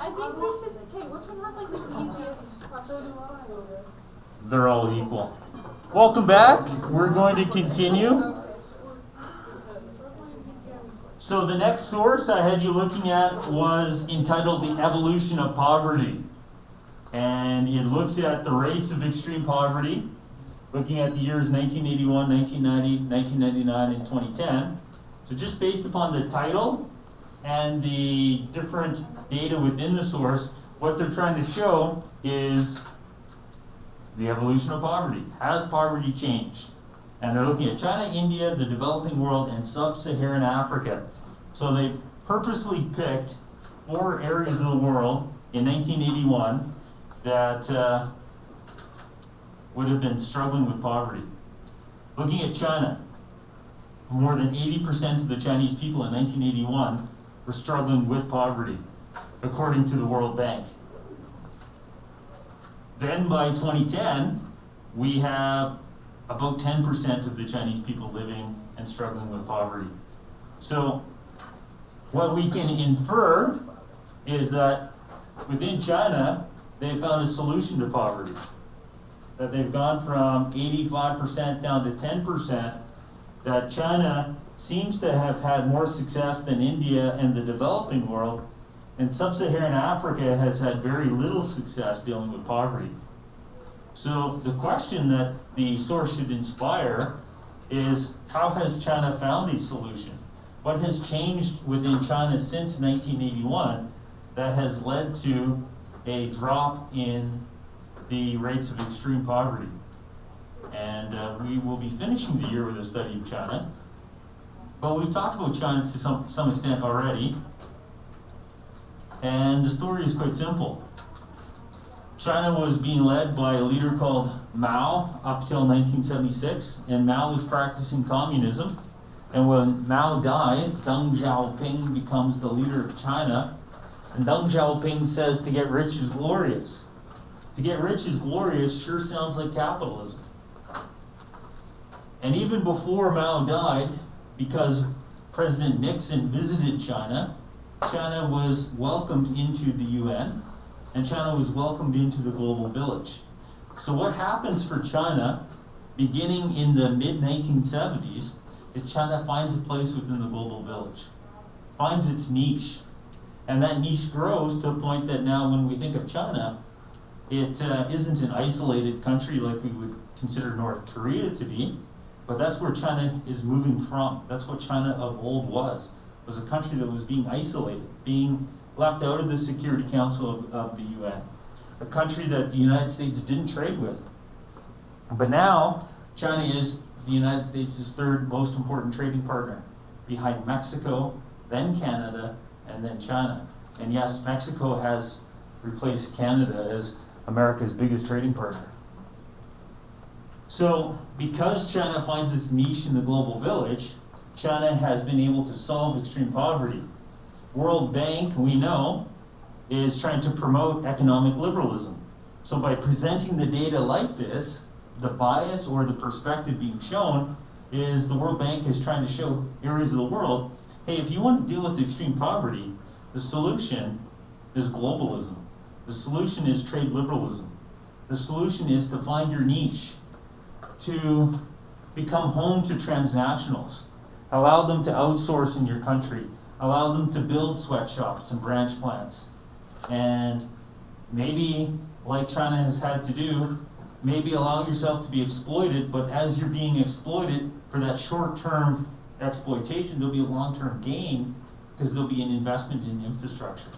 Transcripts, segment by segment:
I think we should. Okay, which one has like the easiest question? They're all equal. Welcome back. We're going to continue. So the next source I had you looking at was entitled The Evolution of Poverty. And it looks at the rates of extreme poverty, looking at the years 1981, 1990, 1999, and 2010. So just based upon the title and the different data within the source, what they're trying to show is the evolution of poverty. Has poverty changed? And they're looking at China, India, the developing world, and sub-Saharan Africa. So they purposely picked 4 areas of the world in 1981 that would have been struggling with poverty. Looking at China, more than 80% of the Chinese people in 1981 were struggling with poverty, according to the World Bank. Then by 2010, we have about 10% of the Chinese people living and struggling with poverty. So what we can infer is that within China, they found a solution to poverty. That they've gone from 85% down to 10%, that China seems to have had more success than India and the developing world, and sub-Saharan Africa has had very little success dealing with poverty. So the question that the source should inspire is, how has China found a solution? What has changed within China since 1981 that has led to a drop in the rates of extreme poverty? And we will be finishing the year with a study of China. But we've talked about China to some extent already. And the story is quite simple. China was being led by a leader called Mao up till 1976, and Mao was practicing communism. And when Mao dies, Deng Xiaoping becomes the leader of China. And Deng Xiaoping says to get rich is glorious. To get rich is glorious sure sounds like capitalism. And even before Mao died, because President Nixon visited China, China was welcomed into the UN, and China was welcomed into the global village. So what happens for China, beginning in the mid-1970s, is China finds a place within the global village, finds its niche. And that niche grows to a point that now when we think of China, it isn't an isolated country like we would consider North Korea to be, but that's where China is moving from. That's what China of old was a country that was being isolated, being left out of the Security Council of the UN, a country that the United States didn't trade with. But now, China is the United States' third most important trading partner, behind Mexico, then Canada, and then China. And yes, Mexico has replaced Canada as America's biggest trading partner. So, because China finds its niche in the global village, China has been able to solve extreme poverty. World Bank, we know, is trying to promote economic liberalism. So by presenting the data like this, the bias or the perspective being shown is the World Bank is trying to show areas of the world, hey, if you want to deal with extreme poverty, the solution is globalism. The solution is trade liberalism. The solution is to find your niche, to become home to transnationals, allow them to outsource in your country, allow them to build sweatshops and branch plants, and maybe, like China has had to do, maybe allow yourself to be exploited, but as you're being exploited for that short-term exploitation, there'll be a long-term gain because there'll be an investment in infrastructure.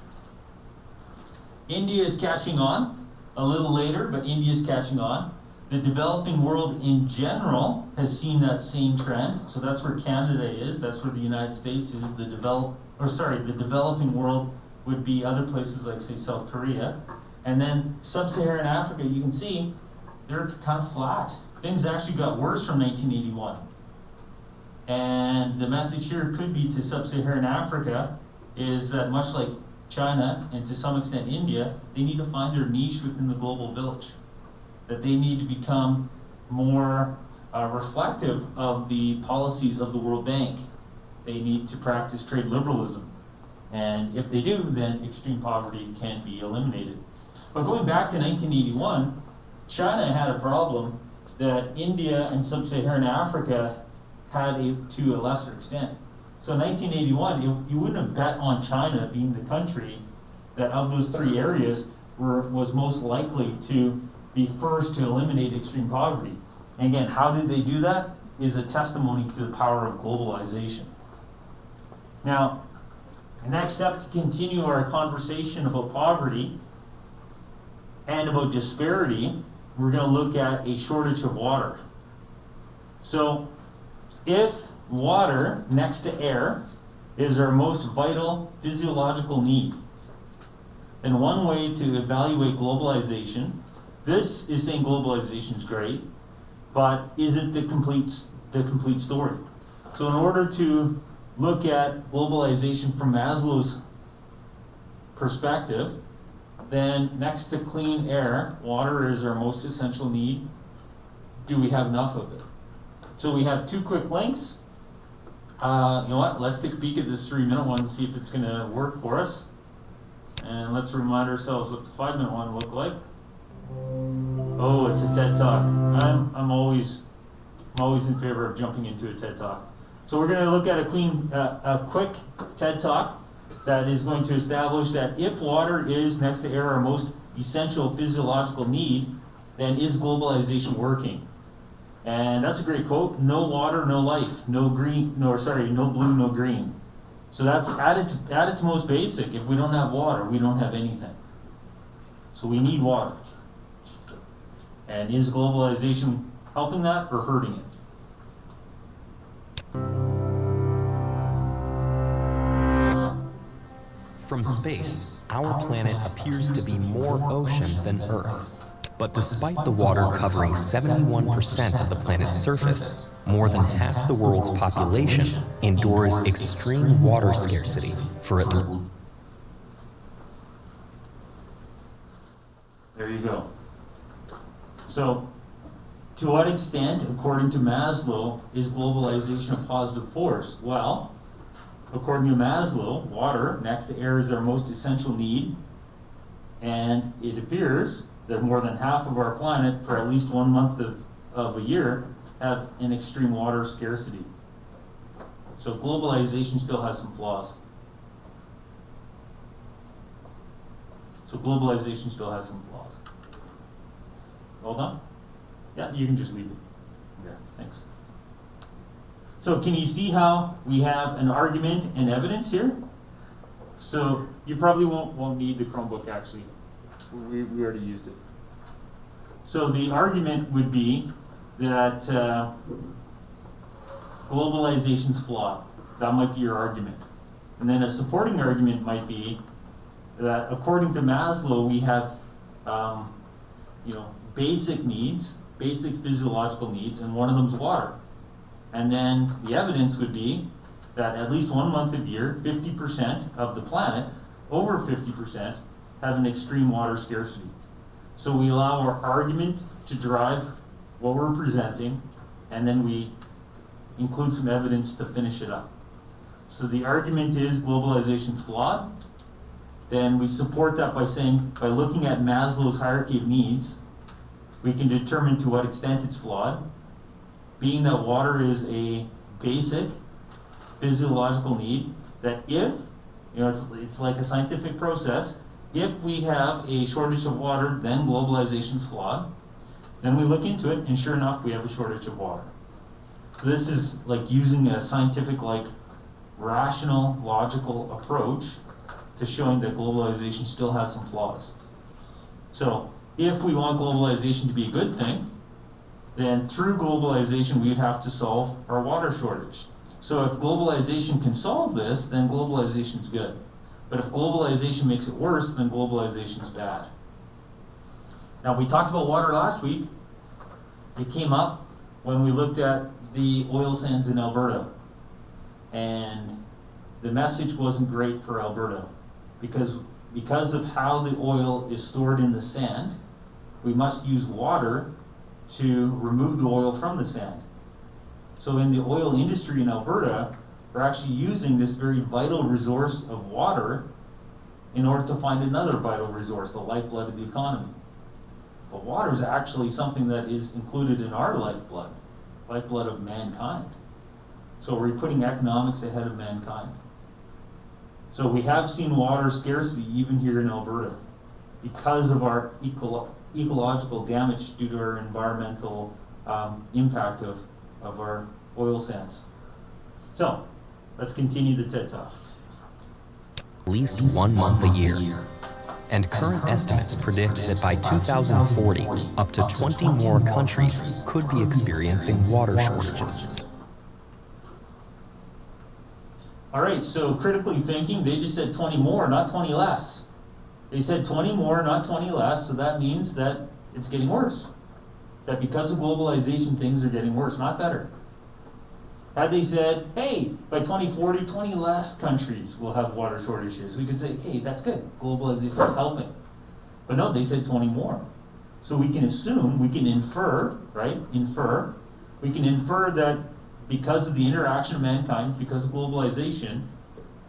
India is catching on a little later, but India is catching on. The developing world in general has seen that same trend. So that's where Canada is, that's where the United States is. The developing world would be other places like, say, South Korea. And then sub-Saharan Africa, you can see, they're kind of flat. Things actually got worse from 1981. And the message here could be to sub-Saharan Africa is that much like China, and to some extent India, they need to find their niche within the global village. That they need to become more reflective of the policies of the World Bank. They need to practice trade liberalism. And if they do, then extreme poverty can be eliminated. But going back to 1981, China had a problem that India and sub-Saharan Africa had to a lesser extent. So in 1981, you wouldn't have bet on China being the country that of those three areas was most likely to be first to eliminate extreme poverty. And again, how did they do that? Is a testimony to the power of globalization. Now, the next step to continue our conversation about poverty and about disparity, we're going to look at a shortage of water. So, if water next to air is our most vital physiological need, then one way to evaluate globalization, this is saying globalization is great, but is it the complete story? So in order to look at globalization from Maslow's perspective, then next to clean air, water is our most essential need. Do we have enough of it? So we have two quick links. You know what? Let's take a peek at this 3-minute one and see if it's going to work for us. And let's remind ourselves what the 5-minute one looked like. Oh, it's a TED Talk. I'm always in favor of jumping into a TED Talk. So we're going to look at a quick TED Talk that is going to establish that if water is next to air our most essential physiological need, then is globalization working? And that's a great quote. No water, no life. No blue, no green. So that's at its most basic. If we don't have water, we don't have anything. So we need water. And is globalization helping that or hurting it? From space, our planet appears to be more ocean than Earth. But despite the water covering 71% of the planet's surface, more than half the world's population endures extreme water scarcity for at least. There you go. So, to what extent, according to Maslow, is globalization a positive force? Well, according to Maslow, water next to air is our most essential need, and it appears that more than half of our planet, for at least 1 month of a year, have an extreme water scarcity. So globalization still has some flaws. All done? Yeah, you can just leave it. Yeah, thanks. So can you see how we have an argument and evidence here? So you probably won't need the Chromebook actually. We already used it. So the argument would be that globalization's flawed. That might be your argument. And then a supporting argument might be that according to Maslow, we have basic needs, basic physiological needs, and one of them is water. And then the evidence would be that at least 1 month of year, 50% of the planet, over 50%, have an extreme water scarcity. So we allow our argument to drive what we're presenting, and then we include some evidence to finish it up. So the argument is globalization's flawed. Then we support that by saying, by looking at Maslow's hierarchy of needs, we can determine to what extent it's flawed, being that water is a basic physiological need, that if, it's like a scientific process, if we have a shortage of water, then globalization's flawed. Then we look into it, and sure enough, we have a shortage of water. So this is like using a scientific, rational, logical approach to showing that globalization still has some flaws. So if we want globalization to be a good thing, then through globalization, we'd have to solve our water shortage. So if globalization can solve this, then globalization is good. But if globalization makes it worse, then globalization is bad. Now, we talked about water last week. It came up when we looked at the oil sands in Alberta. And the message wasn't great for Alberta because of how the oil is stored in the sand, we must use water to remove the oil from the sand. So in the oil industry in Alberta, we're actually using this very vital resource of water in order to find another vital resource, the lifeblood of the economy. But water is actually something that is included in our lifeblood of mankind. So we're putting economics ahead of mankind. So we have seen water scarcity even here in Alberta because of our ecological damage due to our environmental impact of our oil sands. So let's continue the TED Talk. At least 1 month a year. And current estimates predict that by 2040, up to 20 more countries could be experiencing water shortages. All right, so critically thinking, they just said 20 more, not 20 less. They said 20 more, not 20 less, so that means that it's getting worse. That because of globalization, things are getting worse, not better. Had they said, hey, by 2040, 20 less countries will have water shortages, we could say, hey, that's good, globalization is helping. But no, they said 20 more. So we can assume, we can infer, right, we can infer that because of the interaction of mankind, because of globalization,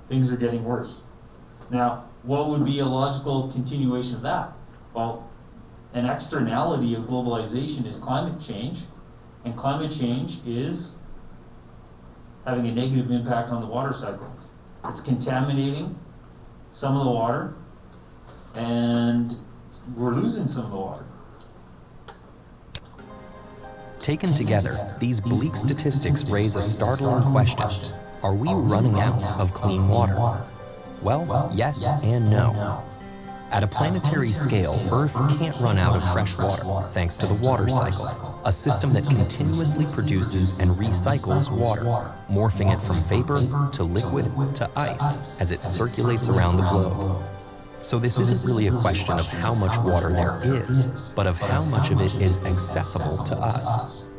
things are getting worse. Now, what would be a logical continuation of that? Well, an externality of globalization is climate change, and climate change is having a negative impact on the water cycle. It's contaminating some of the water, and we're losing some of the water. Taken together, these bleak statistics raise a startling question. Are we running out of clean water? Well, yes and no. At a planetary scale, Earth can't run out of fresh water thanks to the water cycle, a system that continuously produces and recycles water, morphing it from vapor to liquid to ice as it circulates around the globe. So this isn't really a question of how much water there is, but of how much of it is accessible to us.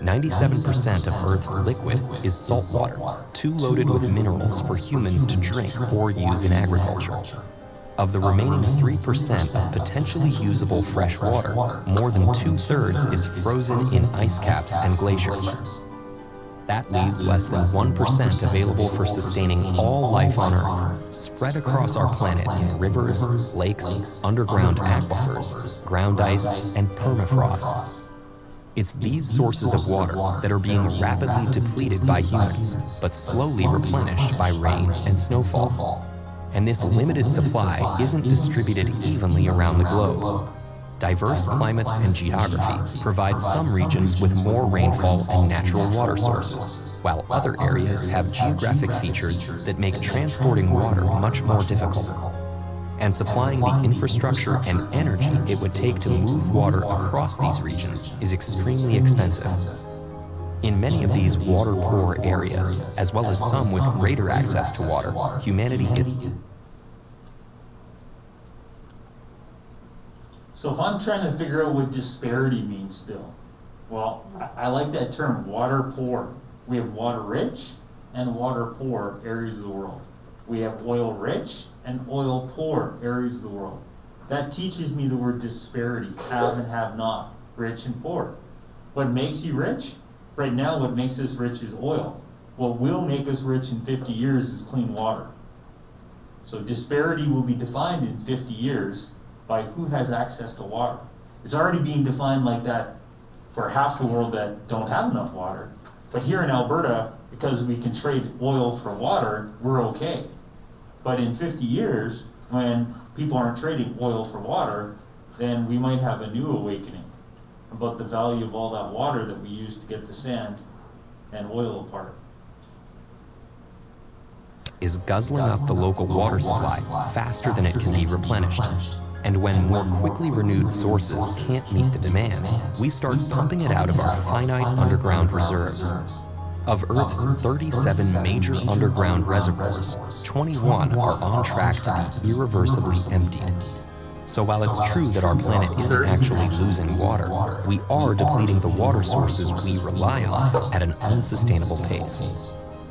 97% of Earth's liquid is salt water, too loaded with minerals for humans to drink or use in agriculture. Of the remaining 3% of potentially usable fresh water, more than 2/3 is frozen in ice caps and glaciers. That leaves less than 1% available for sustaining all life on Earth, spread across our planet in rivers, lakes, underground aquifers, ground ice, and permafrost. It's these sources of water that are being rapidly depleted by humans, but slowly replenished by rain and snowfall. And this limited supply isn't distributed evenly around the globe. Diverse climates and geography provide some regions with more rainfall and natural water sources, while other areas have geographic features that make transporting water much more difficult. And supplying the infrastructure and energy it would take to move water across these regions is extremely expensive. In many of these water-poor areas, as well as some with greater access to water, humanity is... So if I'm trying to figure out what disparity means still, well, I like that term, water poor. We have water rich and water poor areas of the world. We have oil rich and oil poor areas of the world. That teaches me the word disparity, have and have not, rich and poor. What makes you rich? Right now, what makes us rich is oil. What will make us rich in 50 years is clean water. So disparity will be defined in 50 years by who has access to water. It's already being defined like that for half the world that don't have enough water. But here in Alberta, because we can trade oil for water, we're okay. But in 50 years, when people aren't trading oil for water, then we might have a new awakening about the value of all that water that we use to get the sand and oil apart. Is guzzling up the local water supply faster than it can be replenished. And when more quickly renewed sources can't meet the demand, we start pumping it out of our finite underground reserves. Of Earth's 37 major underground reservoirs, 21 are on track to be irreversibly emptied. So while it's true that our planet isn't actually losing water, we are depleting the water sources we rely on at an unsustainable pace.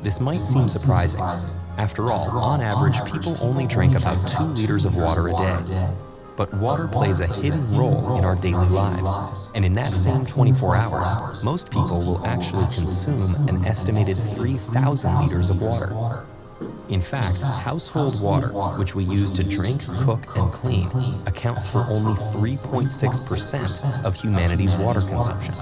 This might seem surprising. After all, on average, people only drink about 2 liters of water a day. But water plays a hidden role in our daily lives. And in that same 24 hours, most people will actually consume an estimated 3,000 liters of water. In fact, household water, which we use to drink, cook, and clean, accounts for only 3.6% of humanity's water consumption.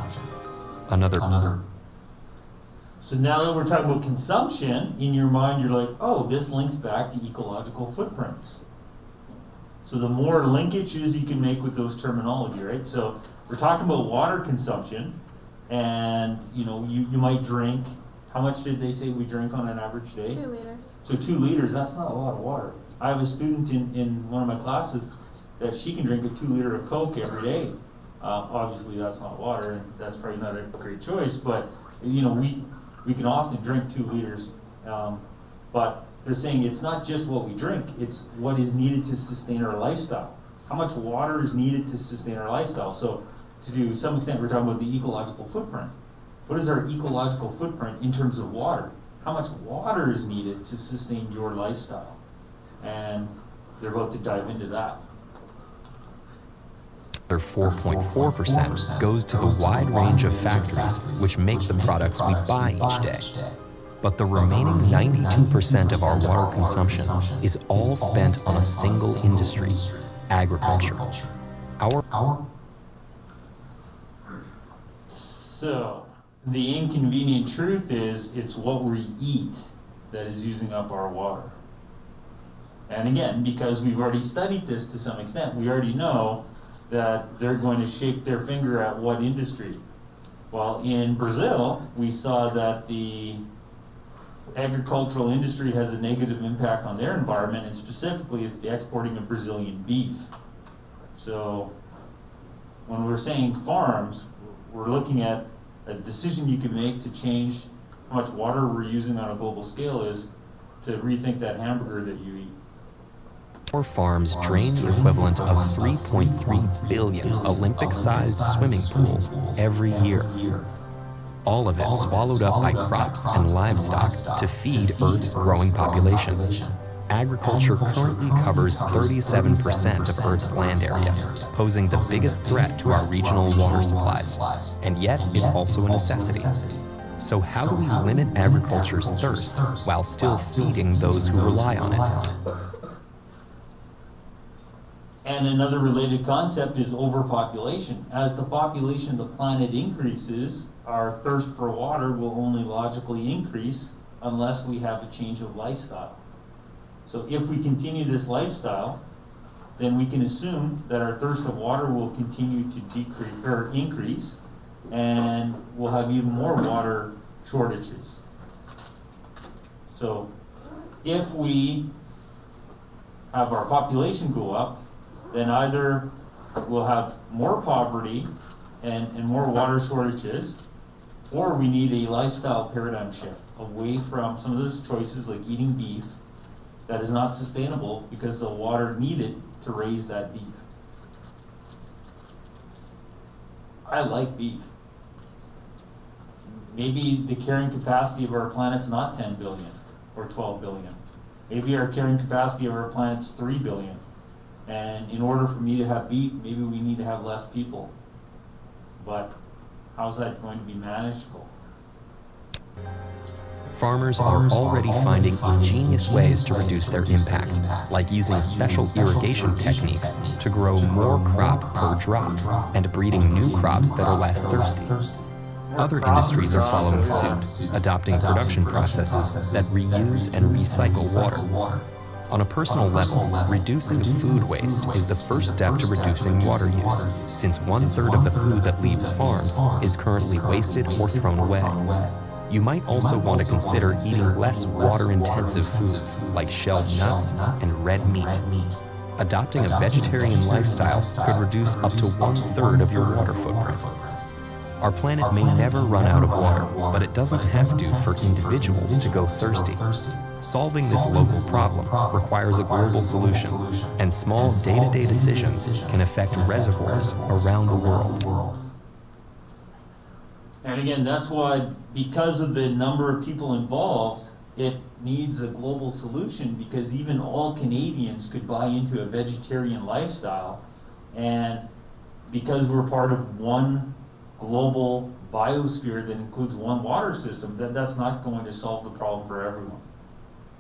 So now that we're talking about consumption, in your mind you're like, oh, this links back to ecological footprints. So the more linkages you can make with those terminology, right? So we're talking about water consumption, and you might drink, how much did they say we drink on an average day? 2 liters. So 2 liters, that's not a lot of water. I have a student in one of my classes that she can drink a 2 liter of Coke every day. Obviously that's not water, and that's probably not a great choice, but we can often drink 2 liters, but they're saying it's not just what we drink, it's what is needed to sustain our lifestyle. How much water is needed to sustain our lifestyle? So to some extent, we're talking about the ecological footprint. What is our ecological footprint in terms of water? How much water is needed to sustain your lifestyle? And they're about to dive into that. 4.4% goes to the wide range of factories which make the products we buy each day. But the remaining 92% of our water consumption is all spent on a single industry, agriculture. So, the inconvenient truth is it's what we eat that is using up our water. And again, because we've already studied this to some extent, we already know that they're going to shake their finger at what industry. Well, in Brazil, we saw that the agricultural industry has a negative impact on their environment, and specifically it's the exporting of Brazilian beef. So when we're saying farms, we're looking at a decision you can make to change how much water we're using on a global scale is to rethink that hamburger that you eat. Our farms drain the equivalent of 3.3 billion Olympic-sized swimming pools every year. All of it swallowed up by crops and livestock to feed Earth's growing population. Agriculture currently covers 37% of Earth's land area, posing the biggest threat to our regional water supplies. And yet, it's also a necessity. So how do we limit agriculture's thirst while still feeding those who rely on it? And another related concept is overpopulation. As the population of the planet increases, our thirst for water will only logically increase unless we have a change of lifestyle. So if we continue this lifestyle, then we can assume that our thirst of water will continue to decrease or increase, and we'll have even more water shortages. So if we have our population go up, then either we'll have more poverty and more water shortages, or we need a lifestyle paradigm shift away from some of those choices like eating beef that is not sustainable because the water needed to raise that beef. I like beef. Maybe the carrying capacity of our planet's not 10 billion or 12 billion. Maybe our carrying capacity of our planet's 3 billion. And in order for me to have beef, maybe we need to have less people. But how's that going to be manageable? Farmers are already finding ingenious ways to reduce their impact, like using special irrigation techniques to grow more crop per drop and breeding new crops that are less thirsty. Other industries are following suit, adopting production processes that reuse and recycle water. On a personal level, reducing food waste is the first step to reducing water use, since 1/3 of the food that leaves farms is currently wasted or thrown away. You might also want to consider eating less water-intensive foods like shelled nuts and red meat. Adopting a vegetarian lifestyle could reduce up to 1/3 of your water footprint. Our planet may never run out of water, but it doesn't have to for individuals to go thirsty. Solving this local problem requires a global solution, and small day-to-day decisions can affect reservoirs around the world. And again, that's why, because of the number of people involved, it needs a global solution because even all Canadians could buy into a vegetarian lifestyle. And because we're part of one global biosphere that includes one water system, that's not going to solve the problem for everyone.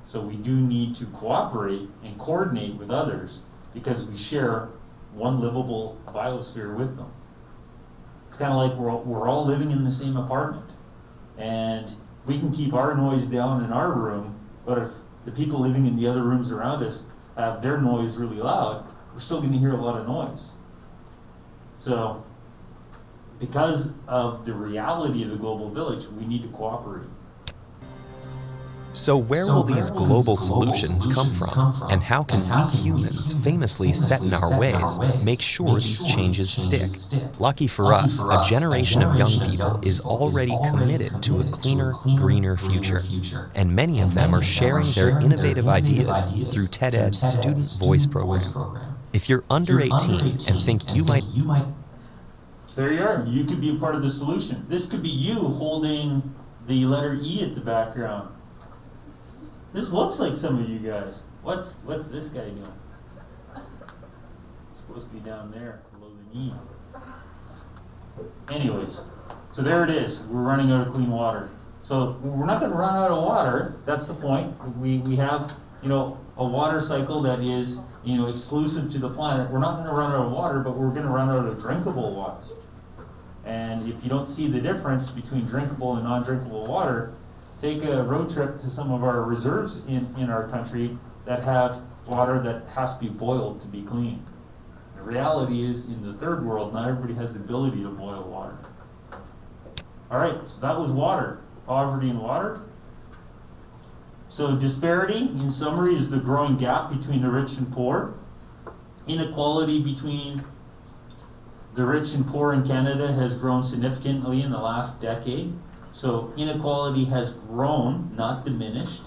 So we do need to cooperate and coordinate with others because we share one livable biosphere with them. It's kind of like we're all living in the same apartment, and we can keep our noise down in our room, but if the people living in the other rooms around us have their noise really loud, we're still going to hear a lot of noise. So because of the reality of the global village, we need to cooperate. So where will these global solutions come from? And how can we humans, famously set in our ways, make sure these changes stick? Lucky for us, a generation of young people is already committed to a cleaner, greener future. And many of them are sharing their innovative ideas through TED-Ed's Student Voice program. If you're under 18 and think you might... There you are. You could be a part of the solution. This could be you holding the letter E at the background. This looks like some of you guys. What's this guy doing? It's supposed to be down there, below the knee. Anyways, so there it is. We're running out of clean water. So we're not going to run out of water. That's the point. We have, a water cycle that is, exclusive to the planet. We're not going to run out of water, but we're going to run out of drinkable water. And if you don't see the difference between drinkable and non-drinkable water, take a road trip to some of our reserves in our country that have water that has to be boiled to be clean. The reality is, in the third world, not everybody has the ability to boil water. All right, so that was water, poverty and water. So disparity, in summary, is the growing gap between the rich and poor. Inequality between the rich and poor in Canada has grown significantly in the last decade. So inequality has grown, not diminished.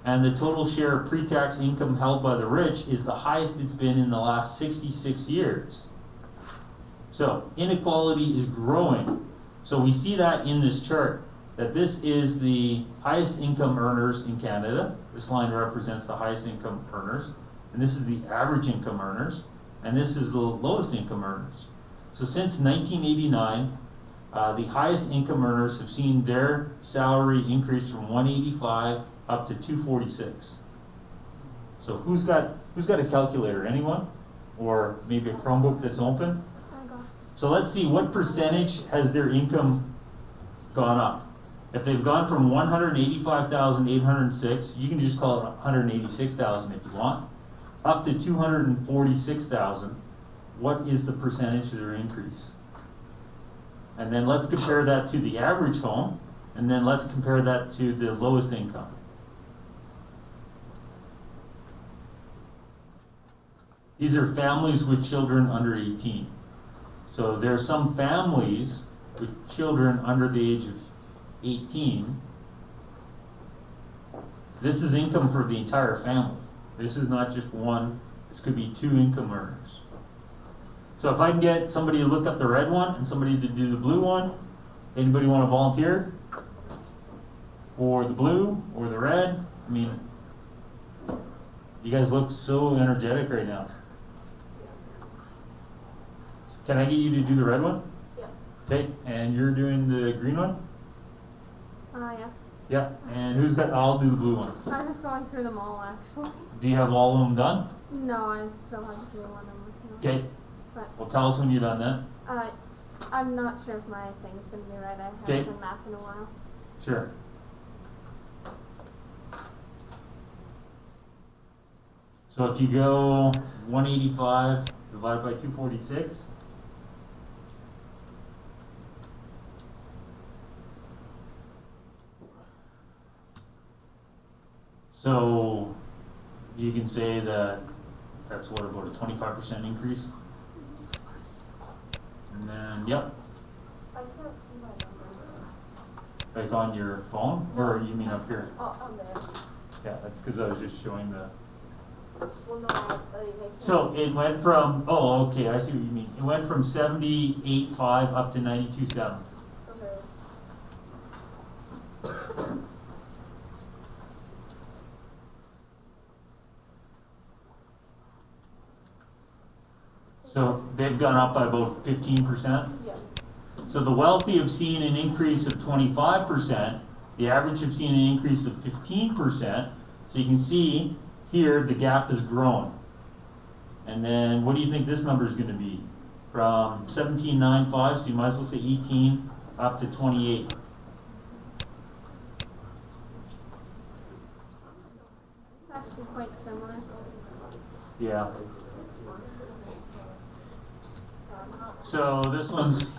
And the total share of pre-tax income held by the rich is the highest it's been in the last 66 years. So inequality is growing. So we see that in this chart, that this is the highest income earners in Canada. This line represents the highest income earners. And this is the average income earners. And this is the lowest income earners. So since 1989, the highest income earners have seen their salary increase from $185 up to $246. So who's got a calculator? Anyone? Or maybe a Chromebook that's open? So let's see, what percentage has their income gone up? If they've gone from $185,806, you can just call it $186,000 if you want, up to $246,000. What is the percentage of their increase? And then let's compare that to the average home, and then let's compare that to the lowest income. These are families with children under 18. So there are some families with children under the age of 18. This is income for the entire family. This is not just one, this could be two income earners. So if I can get somebody to look up the red one and somebody to do the blue one, anybody want to volunteer? Or the blue or the red? I mean, you guys look so energetic right now. Can I get you to do the red one? Yeah. Okay, and you're doing the green one? Yeah. Yeah, and who's got, I'll do the blue one. I'm just going through them all, actually. Do you have all of them done? No, I still have to do one I'm working on. Okay, But well tell us when you're done then. I'm not sure if my thing's going to be right. I haven't Okay. been math in a while. Sure. So if you go 185 divided by 246, so you can say that that's what, about a 25% increase? And then, yep, I can't see my number. like on your phone, or you mean up here? Oh, I'm there. Yeah, that's because I was just showing the. Well, no, I So it went from, oh, okay, I see what you mean. It went from 78.5 up to 92.7. Okay. So they've gone up by about 15%. Yeah. So the wealthy have seen an increase of 25%. The average have seen an increase of 15%. So you can see here the gap has grown. And then what do you think this number is going to be? From 17.95, so you might as well say 18, up to 28. It's actually quite similar. Yeah. So this one's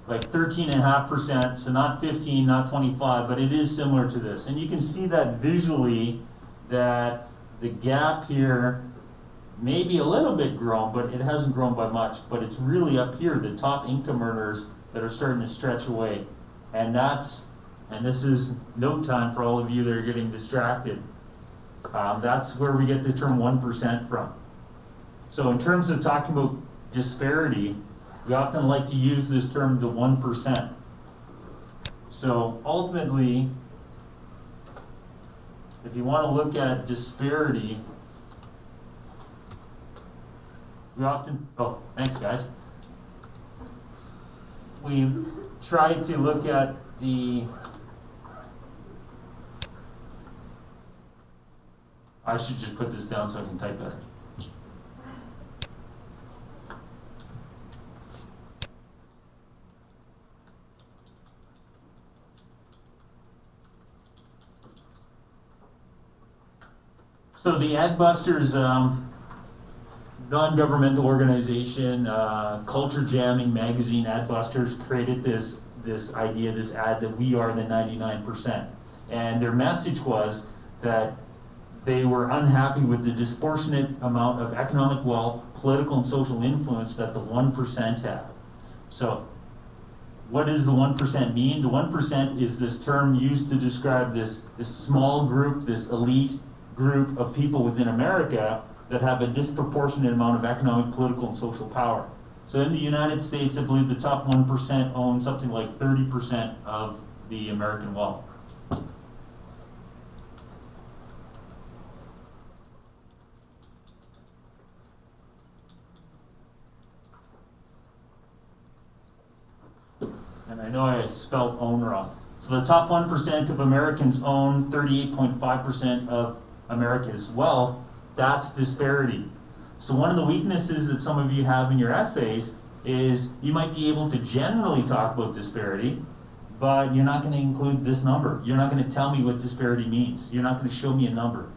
like 13.5%, so not 15, not 25, but it is similar to this. And you can see that visually, that the gap here may be a little bit grown, but it hasn't grown by much. But it's really up here, the top income earners that are starting to stretch away. And this is note time for all of you that are getting distracted. That's where we get the term 1% from. So in terms of talking about disparity, we often like to use this term, the 1%. So ultimately, if you want to look at disparity, we often, oh, thanks guys. We try to look at I should just put this down so I can type better. So the Adbusters, non-governmental organization, culture jamming magazine, Adbusters created this idea, this ad that we are the 99%. And their message was that they were unhappy with the disproportionate amount of economic wealth, political and social influence that the 1% have. So what does the 1% mean? The 1% is this term used to describe this small group, this elite group of people within America that have a disproportionate amount of economic, political, and social power. So in the United States, I believe the top 1% own something like 30% of the American wealth. And I know I spelled own wrong. So the top 1% of Americans own 38.5% of America's wealth. That's disparity. So one of the weaknesses that some of you have in your essays is you might be able to generally talk about disparity, but you're not going to include this number. You're not going to tell me what disparity means. You're not going to show me a number.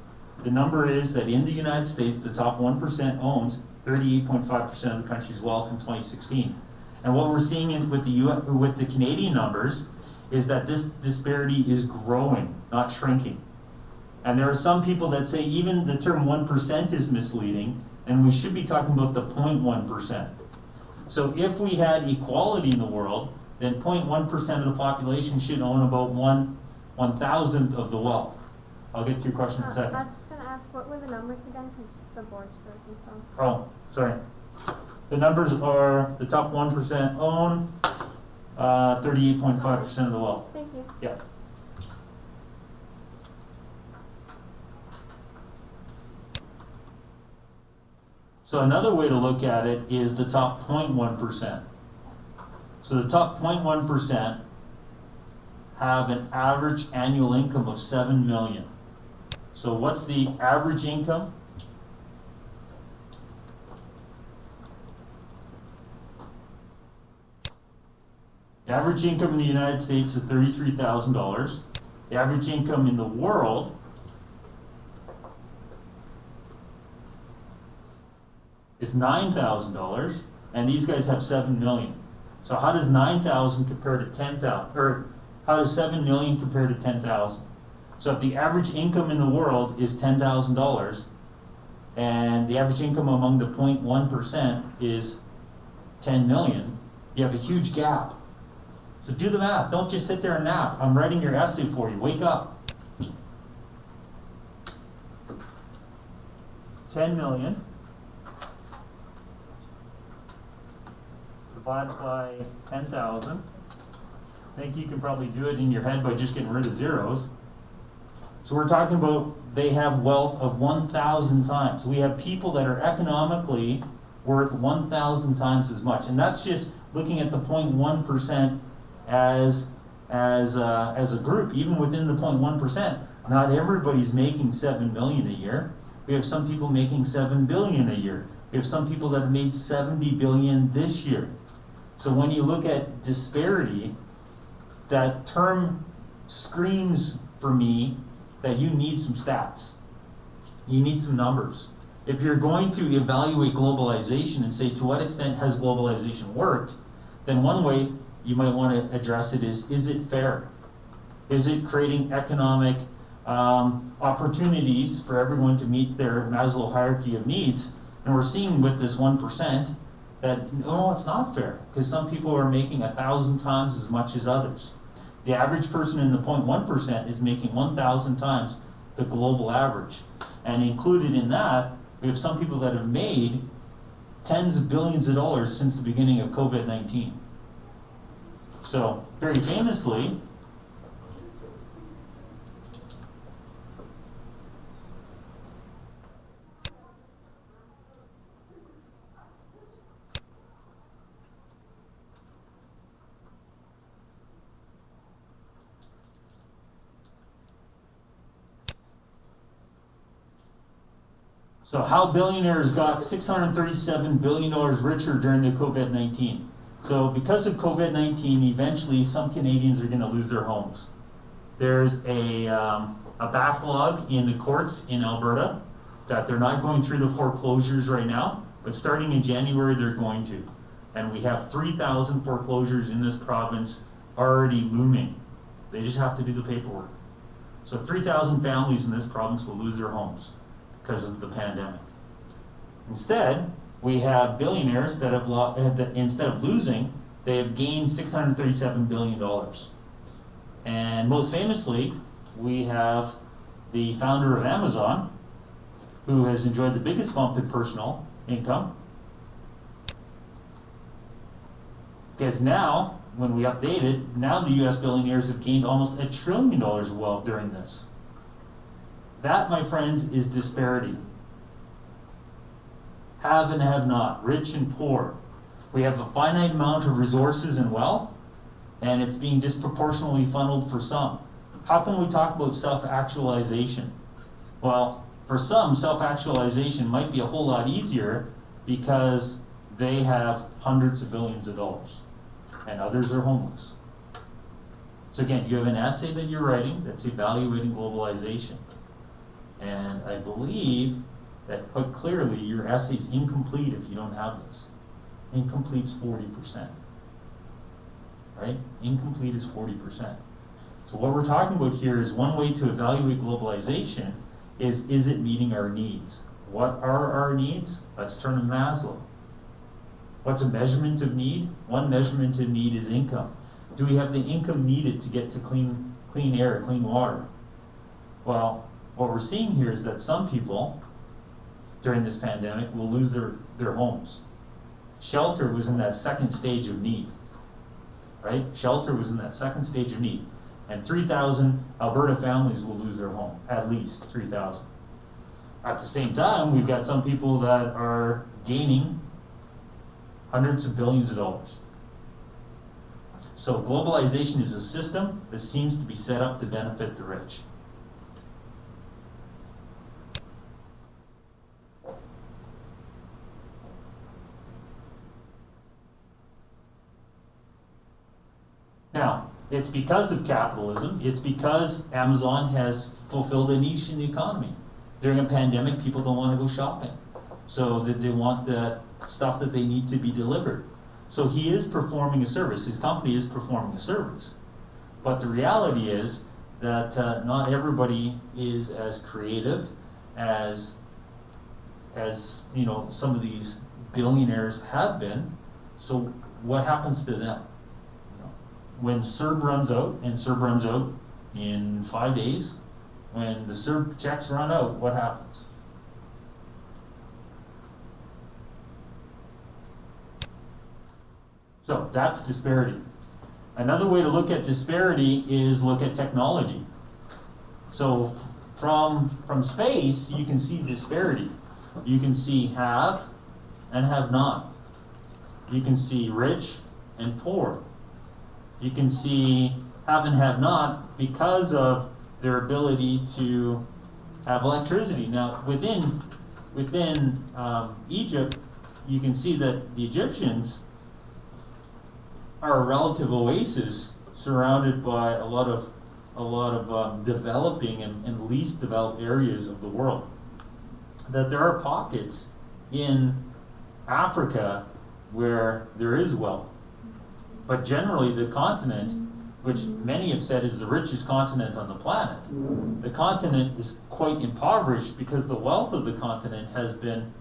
The number is that in the United States, the top 1% owns 38.5% of the country's wealth in 2016. And what we're seeing with the Canadian numbers is that this disparity is growing, not shrinking. And there are some people that say even the term 1% is misleading, and we should be talking about the 0.1%. So if we had equality in the world, then 0.1% of the population should own about 1/1000th of the wealth. I'll get to your question in a second. I was just going to ask, what were the numbers again? Because the board's frozen, so. Oh, sorry. The numbers are the top 1% own 38.5% of the wealth. Thank you. Yeah. So another way to look at it is the top 0.1%. So the top 0.1% have an average annual income of 7 million. So what's the average income? The average income in the United States is $33,000. The average income in the world is $9,000, and these guys have 7 million. So how does 9,000 compare to 10,000, or how does 7 million compare to 10,000? So if the average income in the world is $10,000, and the average income among the 0.1% is 10 million, you have a huge gap. So do the math. Don't just sit there and nap. I'm writing your essay for you. Wake up. 10 million divided by 10,000. I think you can probably do it in your head by just getting rid of zeros. So we're talking about they have wealth of 1,000 times. We have people that are economically worth 1,000 times as much. And that's just looking at the 0.1% as a group. Even within the 0.1%, not everybody's making 7 million a year. We have some people making 7 billion a year. We have some people that have made 70 billion this year. So when you look at disparity, that term screams for me that you need some stats. You need some numbers. If you're going to evaluate globalization and say to what extent has globalization worked, then one way you might want to address it is it fair? Is it creating economic opportunities for everyone to meet their Maslow hierarchy of needs? And we're seeing with this 1% that no, it's not fair, because some people are making 1,000 times as much as others. The average person in the 0.1% is making 1,000 times the global average. And included in that, we have some people that have made tens of billions of dollars since the beginning of COVID-19. So, very famously, so how billionaires got $637 billion richer during the COVID-19. So because of COVID-19, eventually some Canadians are going to lose their homes. There's a backlog in the courts in Alberta that they're not going through the foreclosures right now, but starting in January they're going to. And we have 3,000 foreclosures in this province already looming. They just have to do the paperwork. So 3,000 families in this province will lose their homes because of the pandemic. Instead, we have billionaires that have instead of losing, they have gained $637 billion. And most famously, we have the founder of Amazon, who has enjoyed the biggest bump in personal income. Because now, when we update it, now the US billionaires have gained almost $1 trillion of wealth during this. That, my friends, is disparity. Have and have not, rich and poor. We have a finite amount of resources and wealth, and it's being disproportionately funneled for some. How can we talk about self-actualization? Well, for some, self-actualization might be a whole lot easier because they have hundreds of billions of dollars, and others are homeless. So again, you have an essay that you're writing that's evaluating globalization. And I believe that quite clearly your essay's incomplete if you don't have this. Incomplete's 40%. Right? Incomplete is 40%. So what we're talking about here is one way to evaluate globalization is it meeting our needs? What are our needs? Let's turn to Maslow. What's a measurement of need? One measurement of need is income. Do we have the income needed to get to clean air, clean water? Well, what we're seeing here is that some people during this pandemic will lose their homes. Shelter was in that second stage of need, right? Shelter was in that second stage of need. And 3,000 Alberta families will lose their home, at least 3,000. At the same time, we've got some people that are gaining hundreds of billions of dollars. So globalization is a system that seems to be set up to benefit the rich. Now, it's because of capitalism, it's because Amazon has fulfilled a niche in the economy. During a pandemic, people don't want to go shopping. So they want the stuff that they need to be delivered. So he is performing a service, his company is performing a service. But the reality is that not everybody is as creative as you know, some of these billionaires have been. So what happens to them? When CERB runs out, and CERB runs out in 5 days, when the CERB checks run out, what happens? So that's disparity. Another way to look at disparity is look at technology. So from space, you can see disparity. You can see have and have not. You can see rich and poor. You can see have and have not because of their ability to have electricity. Now, within Egypt, you can see that the Egyptians are a relative oasis surrounded by a lot of developing and least developed areas of the world. That there are pockets in Africa where there is wealth. But generally the continent, which many have said is the richest continent on the planet, the continent is quite impoverished because the wealth of the continent has been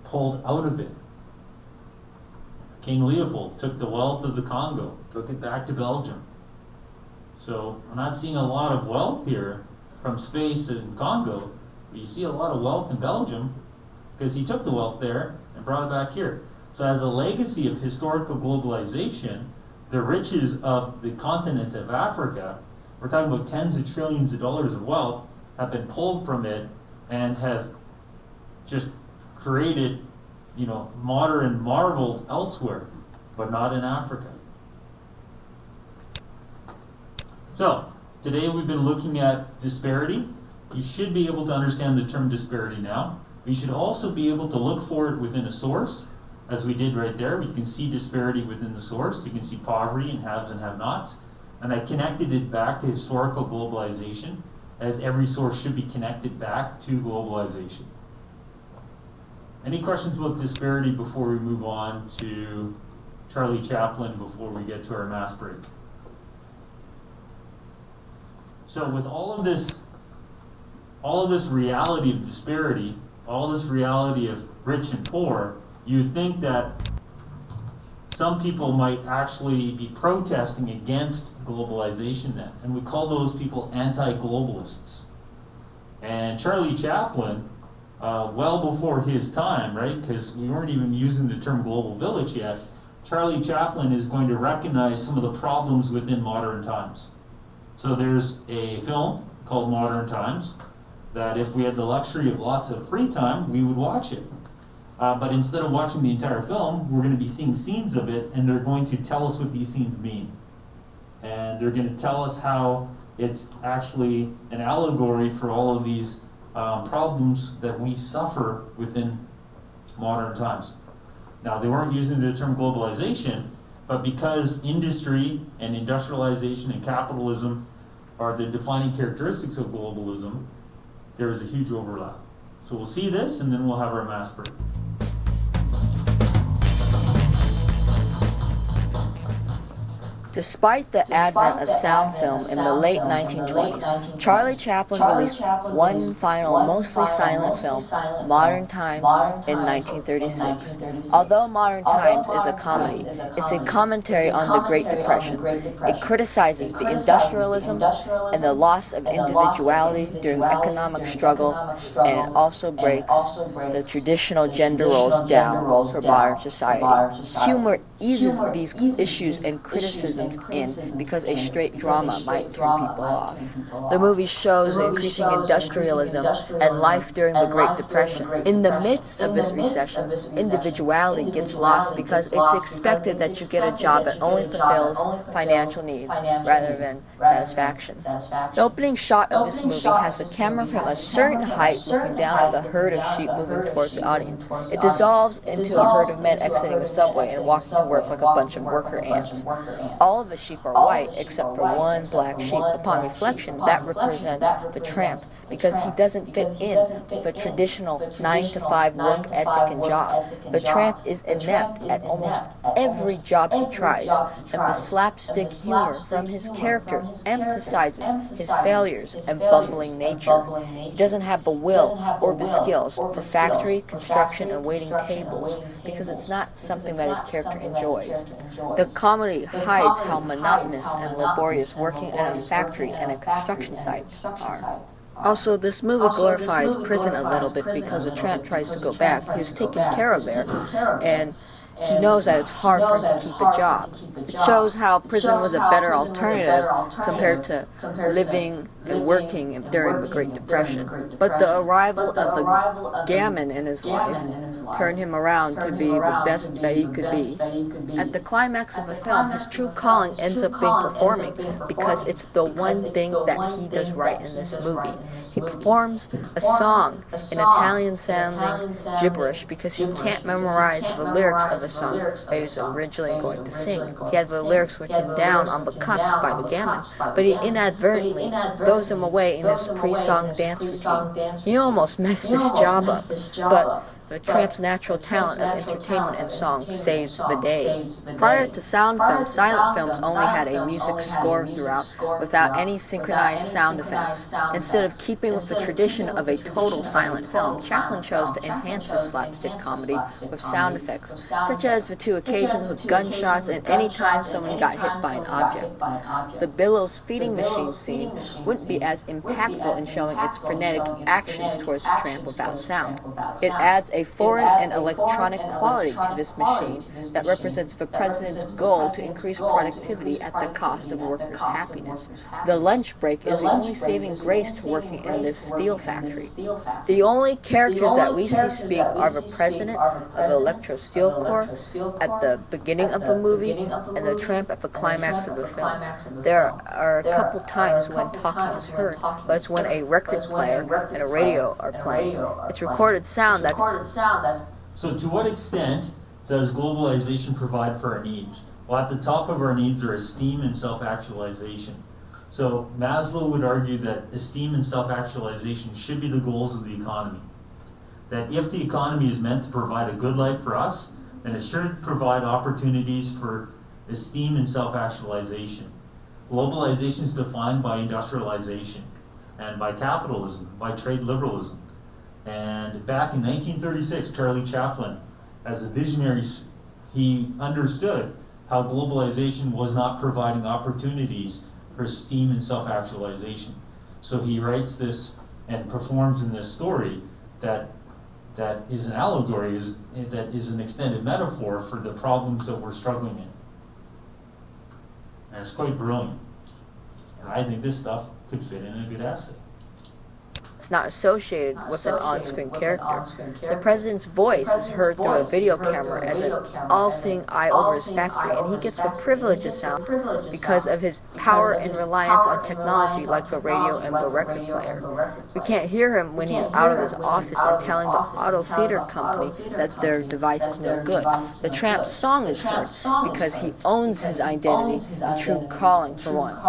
pulled out of it. King Leopold took the wealth of the Congo, took it back to Belgium. So I'm not seeing a lot of wealth here from space in Congo, but you see a lot of wealth in Belgium because he took the wealth there and brought it back here. So as a legacy of historical globalization, the riches of the continent of Africa, we're talking about tens of trillions of dollars of wealth, have been pulled from it and have just created, modern marvels elsewhere, but not in Africa. So, today we've been looking at disparity. You should be able to understand the term disparity now. We should also be able to look for it within a source, as we did right there. You can see disparity within the source. You can see poverty and haves and have-nots. And I connected it back to historical globalization, as every source should be connected back to globalization. Any questions about disparity before we move on to Charlie Chaplin before we get to our mass break? So with all of this reality of disparity, all this reality of rich and poor, you'd think that some people might actually be protesting against globalization then, and we call those people anti-globalists. And Charlie Chaplin, well before his time, right, because we weren't even using the term global village yet, Charlie Chaplin is going to recognize some of the problems within modern times. So there's a film called Modern Times that if we had the luxury of lots of free time, we would watch it. But instead of watching the entire film, we're going to be seeing scenes of it, and they're going to tell us what these scenes mean. And they're going to tell us how it's actually an allegory for all of these problems that we suffer within modern times. Now, they weren't using the term globalization, but because industry and industrialization and capitalism are the defining characteristics of globalism, there is a huge overlap. So we'll see this, and then we'll have our mass break. Despite the advent of sound film in the late 1920s, Charlie Chaplin released one final, mostly silent film, Modern Times, in 1936. Although Modern Times is a comedy, it's a commentary on the Great Depression. It criticizes the industrialism and the loss of individuality during economic struggle, and it also breaks the traditional gender roles down for modern society. Humor eases these issues and criticisms in because a straight drama might turn people off. The movie shows increasing industrialism and life during the Great Depression. In the midst of this recession, individuality gets lost because it's expected that you get a job that only fulfills financial needs rather than satisfaction. The opening shot of this movie has a camera from a certain height looking down at the herd of sheep moving towards the audience. It dissolves into a herd of men exiting the subway and walking to work like a bunch of worker ants. All of the sheep are white except for one black sheep. Upon reflection, that represents the tramp because he doesn't fit in the traditional 9-to-5 work ethic and job. The tramp is inept at almost every job he tries, and the slapstick humor from his character emphasizes his failures and bumbling nature. He doesn't have the will or the skills for factory, construction, and waiting tables because it's not something that his character enjoys. The comedy hides how monotonous and laborious working in a factory and a construction site are. Also, this movie glorifies prison a little bit because the tramp tries to go back. He was taken care of there, and he knows that it's hard for him to keep a job. It shows how prison was a better alternative compared to living and working during the Great Depression. But the arrival of the gammon in his life turned him around to be the best that he could be. At the climax of the film, his true calling ends up being performing, because it's the one thing that he does right in this movie. He performs a song in Italian-sounding gibberish because he can't memorize the lyrics of the song that he was originally going to sing. He had the lyrics written down on the cups by the gammon, but he inadvertently throws them away in his pre-song dance routine. He almost messed this job up, but the Tramp's natural talent of entertainment and song saves the day. Prior to sound films, silent films only had a music score throughout without any synchronized sound effects. Instead of keeping with the tradition of a total silent film, Chaplin chose to enhance his slapstick comedy with sound effects, such as the two occasions with gunshots and any time someone got hit by an object. The Billows feeding machine scene wouldn't be as impactful in showing its frenetic actions towards the Tramp without sound. It adds a foreign and electronic quality to this machine that represents the president's goal to increase productivity at the cost of workers' happiness. The lunch break is the only saving grace to working in this steel factory. The only characters that we see speak are the president of the Electro Steel Corps at the beginning of the movie and the Tramp at the climax of the film. There are a couple times when talking is heard, but it's when a record player and a radio are playing. It's recorded sound that's So to what extent does globalization provide for our needs? Well, at the top of our needs are esteem and self-actualization. So Maslow would argue that esteem and self-actualization should be the goals of the economy. That if the economy is meant to provide a good life for us, then it should provide opportunities for esteem and self-actualization. Globalization is defined by industrialization and by capitalism, by trade liberalism. And back in 1936, Charlie Chaplin, as a visionary, he understood how globalization was not providing opportunities for esteem and self-actualization. So he writes this and performs in this story that is an allegory, that is an extended metaphor for the problems that we're struggling in. And it's quite brilliant. And I think this stuff could fit in a good essay. It's not associated with an on-screen character. The president's voice is heard through a video camera as an all-seeing eye over his factory, and he gets the privilege of sound because of his power and reliance on technology like the radio and the record player. We can't hear him when he's out of his office and telling the auto feeder company that their device is no good. The Tramp's song is heard because he owns his identity and true calling for once.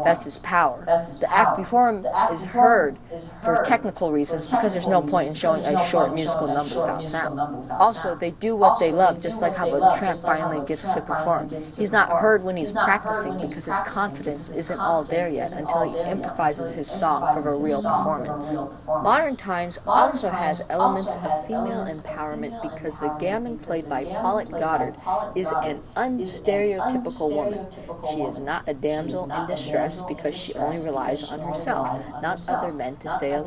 That's his power. The act before him is heard for technical reasons because there's no point in showing a short musical number without sound. Also, they do what they love, just like how the Tramp finally gets to perform. He's not heard when he's practicing because his confidence isn't all there yet until he improvises his song for a real performance. Modern Times also has elements of female empowerment because the gammon played by Paulette Goddard is an unstereotypical woman. She is not a damsel in distress because she only relies on herself, not other men to stay alive.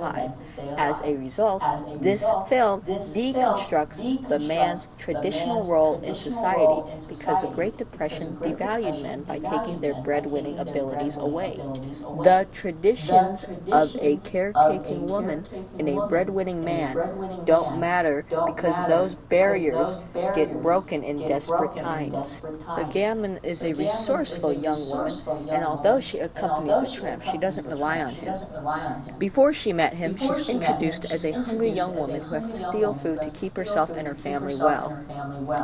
As a result, this film deconstructs the man's traditional role in society because the Great Depression devalued men by taking their breadwinning abilities away. The traditions of a caretaking woman and a breadwinning man don't matter because those barriers get broken in desperate times. The gammon is a resourceful young woman, and although she accompanies the Tramp, she doesn't rely on him. Before she met him, she's introduced as a hungry young woman who has to steal food to keep herself and her family well.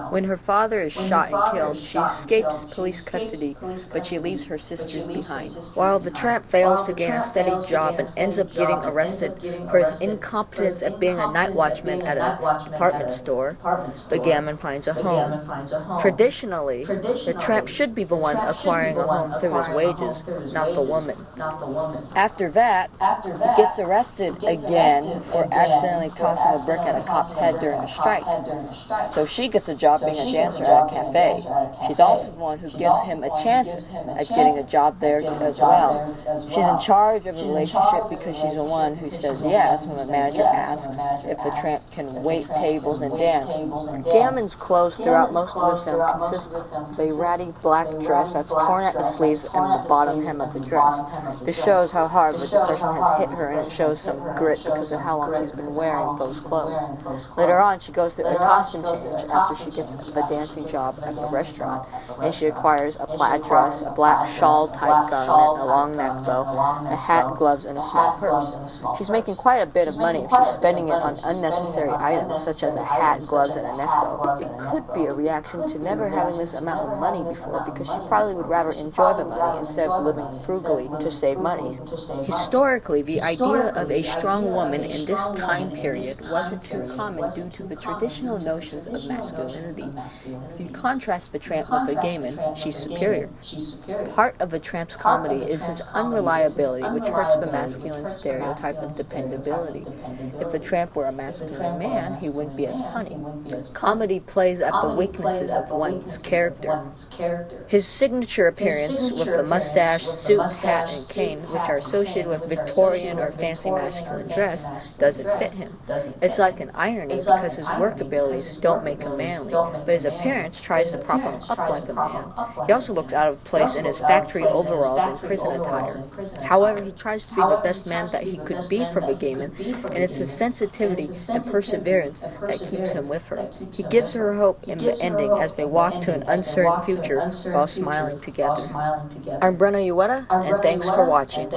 When her father is shot and killed, she escapes police custody, but she leaves her sisters behind. While the Tramp fails to gain a steady job and ends up getting arrested for his incompetence at being a night watchman at a department store, the gammon finds a home. Traditionally, the Tramp should be the one acquiring a home through his wages, not the woman. After that, he gets arrested arrested again for accidentally tossing a brick at a cop's head during a strike. So she gets a job being a dancer at a cafe. She's also the one who gives him a chance at getting a job there as well. She's in charge of the relationship because she's the one who says yes when the manager asks if the tramp can wait tables and dance. Gammons' clothes throughout most of the film consist of a ratty black dress that's torn at the sleeves and the bottom hem of the dress. This shows how hard the depression has hit her, and it shows some grit because of how long she's been wearing those clothes. Later on, she goes through a costume change after she gets the dancing job at the restaurant, and she acquires a plaid dress, a black shawl-type garment, a long neck bow, a hat, gloves, and a small purse. She's making quite a bit of money if she's spending it on unnecessary items such as a hat, gloves, and a neck bow. It could be a reaction to never having this amount of money before, because she probably would rather enjoy the money instead of living frugally to save money. Historically, the idea of a strong woman in this time period wasn't too common due to the traditional notions of masculinity. If you contrast the tramp with the gay man, she's superior. Part of the tramp's comedy is his unreliability, which hurts the masculine stereotype of dependability. If the tramp were a masculine man, he wouldn't be as funny. Comedy plays at the weaknesses of one's character. His signature appearance with the mustache, suit, hat, and cane, which are associated with Victorian or fancy masculine dress, doesn't fit him. It's like an irony because his work abilities don't make him manly, but his appearance tries to prop him up like a man. He also looks out of place in his factory overalls and prison attire. However, he tries to be the best man that he could be for the gay man, and it's his sensitivity and perseverance that keeps him with her. He gives her hope in the ending as they walk to an uncertain future while smiling together. I'm Brenna Ueda, and thanks for watching.